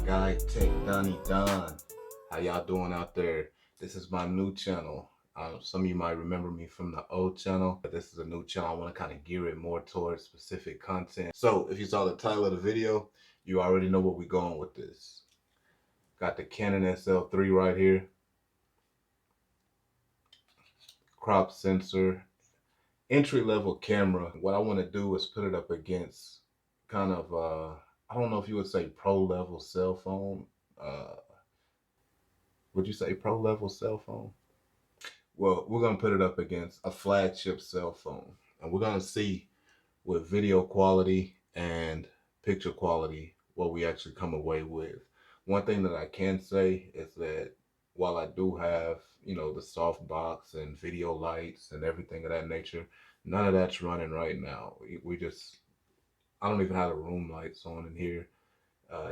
guy Tech Donnie Don. How y'all doing out there? This is my new channel. Some of you might remember me from the old channel, but this is a new channel. I want to kind of gear it more towards specific content. So if you saw the title of the video, you already know where we're going with this. Got the Canon Sl3 right here. Crop sensor, entry-level camera. What I want to do is put it up against kind of I don't know if you would say pro level cell phone. Would you say pro level cell phone? Well, we're gonna put it up against a flagship cell phone, and we're gonna see with video quality and picture quality what we actually come away with. One thing that I can say is that while I do have, the soft box and video lights and everything of that nature, none of that's running right now. I don't even have the room lights on in here.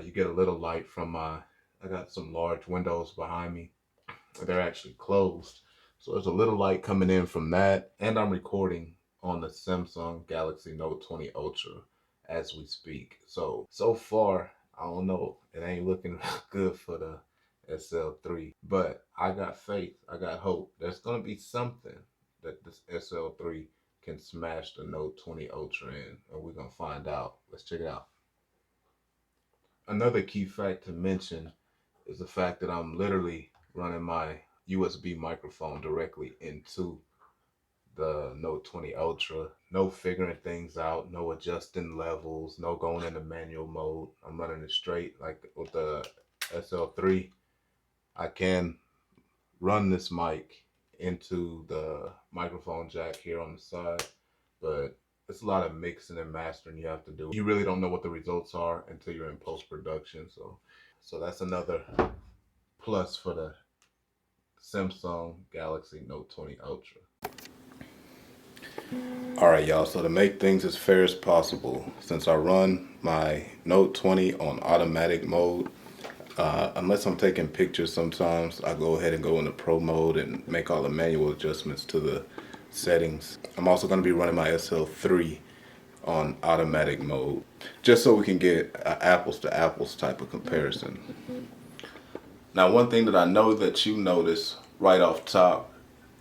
You get a little light from I got some large windows behind me. They're actually closed. So there's a little light coming in from that. And I'm recording on the Samsung Galaxy Note 20 Ultra as we speak. So far, I don't know. It ain't looking good for the SL3. But I got faith. I got hope. There's going to be something that this SL3 can smash the Note 20 Ultra in, and we're gonna find out. Let's check it out. Another key fact to mention is the fact that I'm literally running my USB microphone directly into the Note 20 Ultra. No figuring things out, no adjusting levels, no going into manual mode. I'm running it straight. Like with the SL3, I can run this mic into the microphone jack here on the side, but it's a lot of mixing and mastering you have to do. You really don't know what the results are until you're in post-production. So that's another plus for the Samsung Galaxy Note 20 Ultra. All right, y'all, so to make things as fair as possible, since I run my Note 20 on automatic mode, unless I'm taking pictures, sometimes I go ahead and go into pro mode and make all the manual adjustments to the settings. I'm also going to be running my SL3 on automatic mode, just so we can get an apples to apples type of comparison. Now, one thing that I know that you notice right off top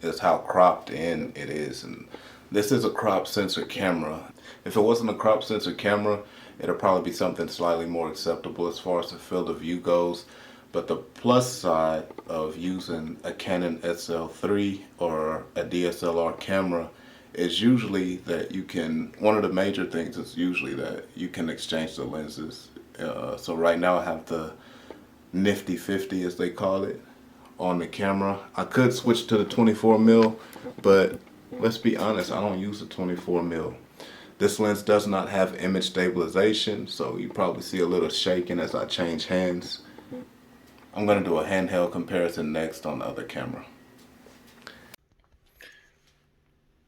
is how cropped in it is. And this is a crop sensor camera. If it wasn't a crop sensor camera, it'll probably be something slightly more acceptable as far as the field of view goes. But the plus side of using a Canon Sl3 or a DSLR camera is usually that one of the major things is usually that you can exchange the lenses. So right now I have the nifty 50, as they call it, on the camera. I could switch to the 24mm, but let's be honest, I don't use the 24mm. This lens does not have image stabilization, so you probably see a little shaking as I change hands. I'm going to do a handheld comparison next on the other camera.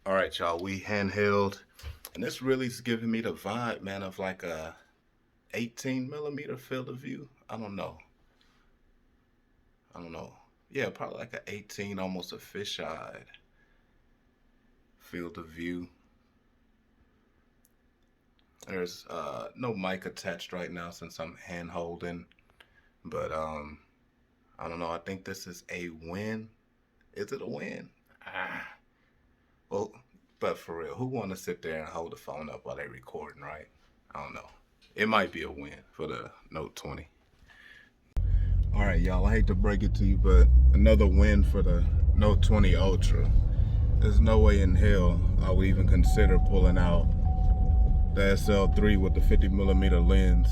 Alright, y'all, we handheld, and this really is giving me the vibe, man, of like a 18mm field of view. I don't know. Yeah, probably like an 18, almost a fisheye field of view. There's no mic attached right now since I'm hand holding, but I don't know. I think this is a win. Is it a win? Well, but for real, who want to sit there and hold the phone up while they're recording, right? I don't know. It might be a win for the Note 20. All right, y'all, I hate to break it to you, but another win for the Note 20 Ultra. There's no way in hell I would even consider pulling out the SL3 with the 50mm lens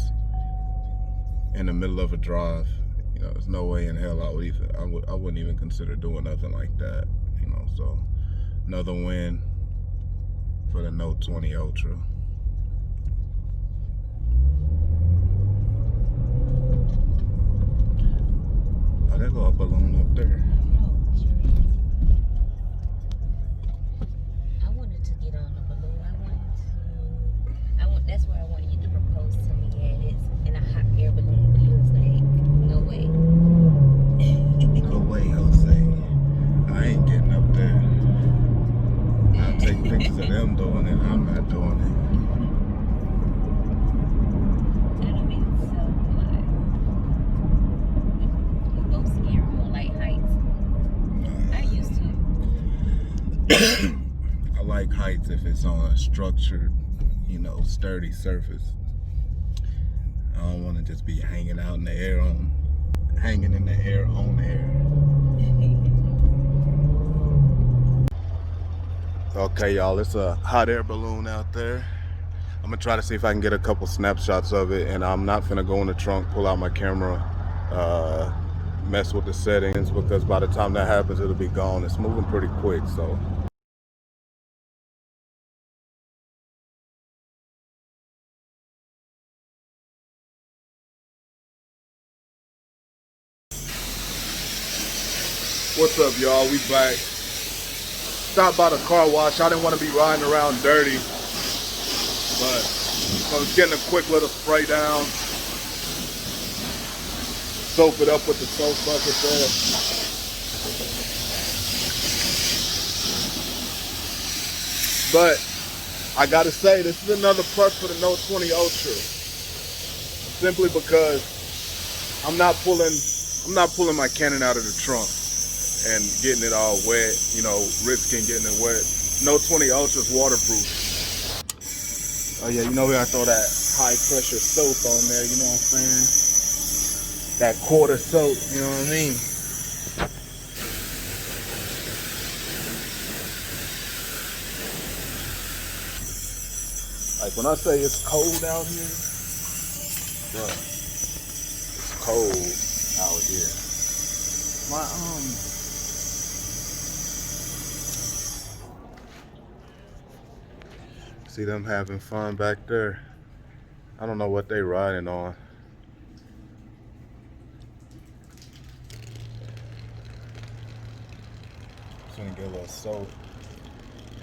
in the middle of a drive. There's no way in hell I wouldn't even consider doing nothing like that. So another win for the Note 20 Ultra. Oh, there go a balloon up there. That's where I wanted you to propose to me at. It's in a hot air balloon, but you was like, no way. No way, Jose. I ain't getting up there. I'll take pictures of them doing it. I'm not doing it. That'll be so fun. I like heights if it's on a structured, you know, sturdy surface. I don't want to just be hanging out in the air hanging in the air on air. Okay, y'all, it's a hot air balloon out there. I'm gonna try to see if I can get a couple snapshots of it, and I'm not gonna go in the trunk, pull out my camera, mess with the settings, because by the time that happens, it'll be gone. It's moving pretty quick, so. What's up, y'all? We back. Stopped by the car wash. I didn't want to be riding around dirty, but I was getting a quick little spray down. Soap it up with the soap bucket there. But I gotta say, this is another plus for the Note 20 Ultra. Simply because I'm not pulling my Canon out of the trunk and getting it all wet, you know, risking getting it wet. Note 20 Ultra is waterproof. Oh yeah, you know we gotta throw that high pressure soap on there, you know what I'm saying? That quarter soap, you know what I mean? Like when I say it's cold out here, bro, it's cold out here. See them having fun back there. I don't know what they riding on. Just gonna get a little soap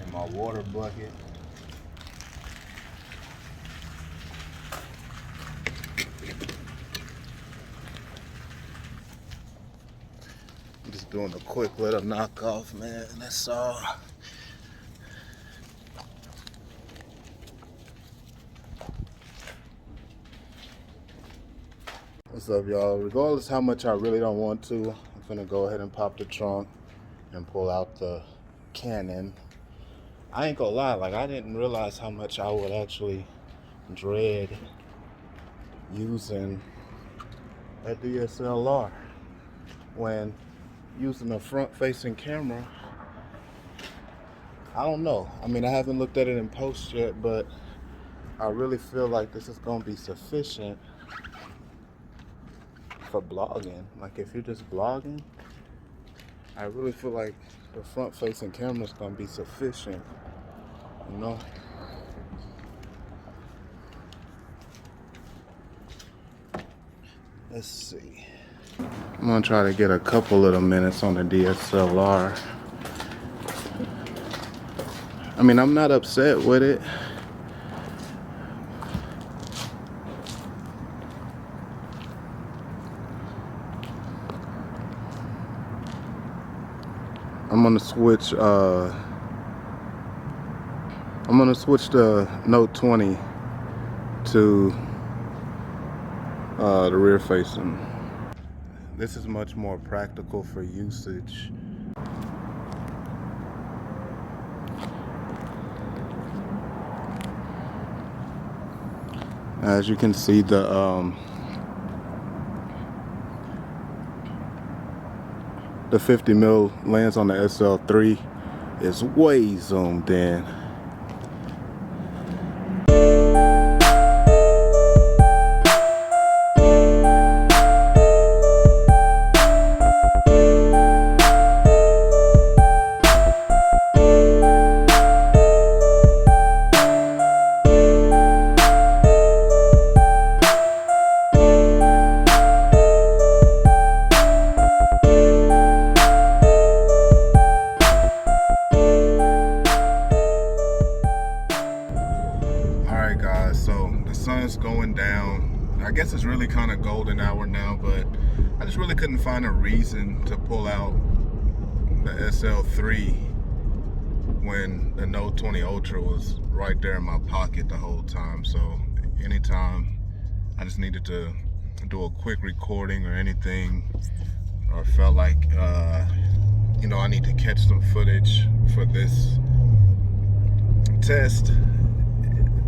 in my water bucket. I'm just doing a quick little knockoff, man. That's all. What's up, y'all? Regardless how much I really don't want to, I'm gonna go ahead and pop the trunk and pull out the Canon. I ain't gonna lie, like I didn't realize how much I would actually dread using a DSLR when using a front-facing camera. I don't know. I mean, I haven't looked at it in post yet, but I really feel like this is gonna be sufficient for blogging. Like if you're just blogging, I really feel like the front-facing camera is gonna be sufficient, you know. Let's see. I'm gonna try to get a couple little minutes on the DSLR. I mean, I'm not upset with it. I'm gonna switch the Note 20 to the rear facing. This is much more practical for usage. As you can see, the 50mm lens on the SL3 is way zoomed in. Going down. I guess it's really kind of golden hour now, but I just really couldn't find a reason to pull out the SL3 when the Note 20 Ultra was right there in my pocket the whole time. So anytime I just needed to do a quick recording or anything, or felt like you know, I need to catch some footage for this test.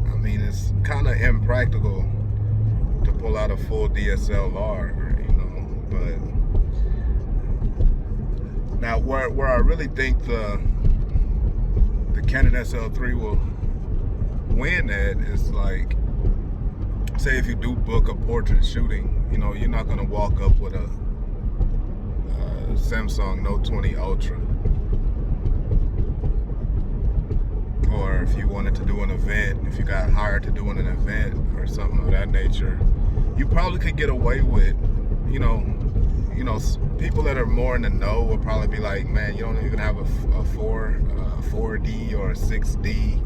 I mean, it's kind of impractical to pull out a full DSLR, you know, but now where I really think the Canon Sl3 will win at is, like, say if you do book a portrait shooting, you know, you're not gonna walk up with a Samsung Note 20 Ultra. Or if you wanted to do an event, if you got hired to do an event or something of that nature, you probably could get away with, you know, people that are more in the know will probably be like, man, you don't even have a 4D or a 6D.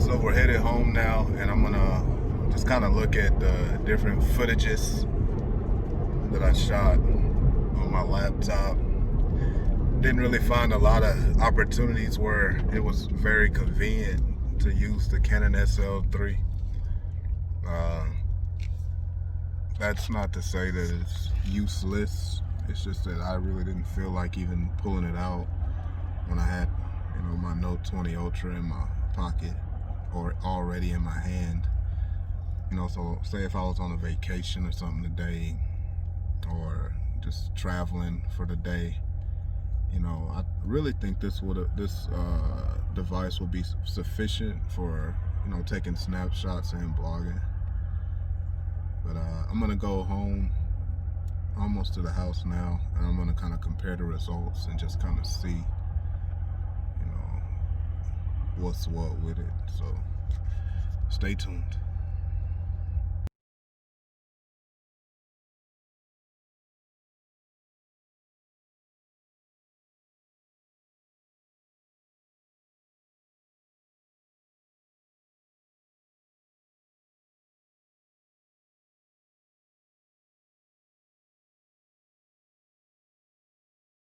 So we're headed home now, and I'm gonna just kind of look at the different footages that I shot on my laptop. Didn't really find a lot of opportunities where it was very convenient to use the Canon Sl3. That's not to say that it's useless. It's just that I really didn't feel like even pulling it out when I had, you know, my Note 20 Ultra in my pocket or already in my hand. You know, so say if I was on a vacation or something today, or just traveling for the day, you know, I really think this device will be sufficient for, you know, taking snapshots and blogging. But I'm gonna go home, almost to the house now, and I'm gonna kind of compare the results and just kind of see, you know, what's what with it. So stay tuned.